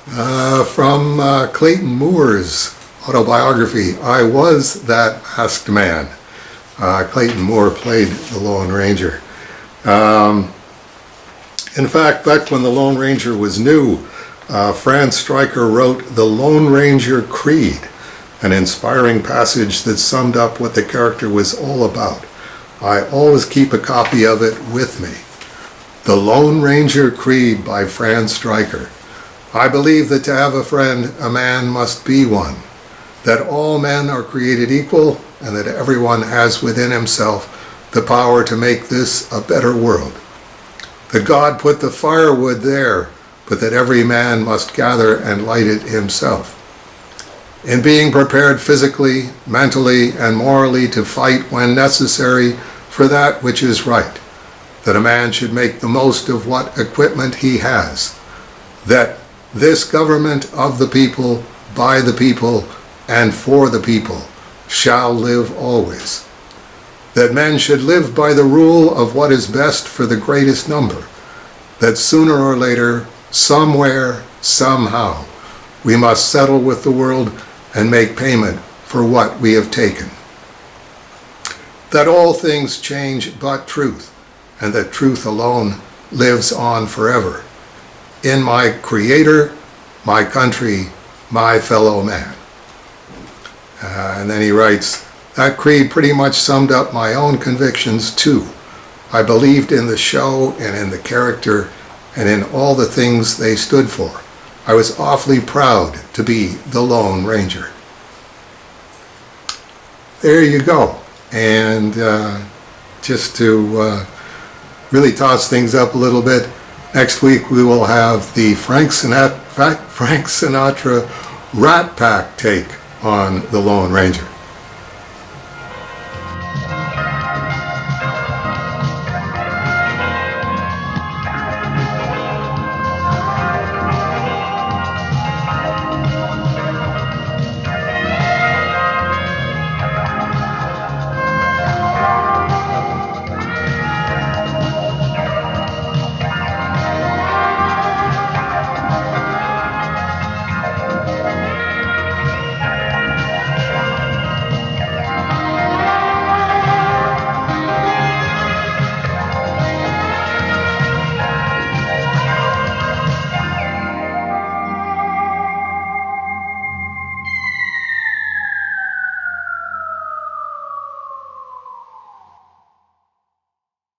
From Clayton Moore's autobiography, I Was That Masked Man. Clayton Moore played the Lone Ranger. In fact, back when the Lone Ranger was new, Franz Stryker wrote The Lone Ranger Creed, an inspiring passage that summed up what the character was all about. I always keep a copy of it with me. The Lone Ranger Creed by Franz Stryker. I believe that to have a friend, a man must be one, that all men are created equal, and that everyone has within himself the power to make this a better world. That God put the firewood there, but that every man must gather and light it himself. In being prepared physically, mentally, and morally to fight when necessary for that which is right, that a man should make the most of what equipment he has, that this government of the people, by the people, and for the people shall live always. That men should live by the rule of what is best for the greatest number, that sooner or later, somewhere, somehow, we must settle with the world and make payment for what we have taken. That all things change but truth, and that truth alone lives on forever. In my Creator, my country, my fellow man. And then he writes, that creed pretty much summed up my own convictions too. I believed in the show and in the character and in all the things they stood for. I was awfully proud to be the Lone Ranger. There you go. And just to really toss things up a little bit, next week we will have the Frank Sinatra Rat Pack take on the Lone Ranger.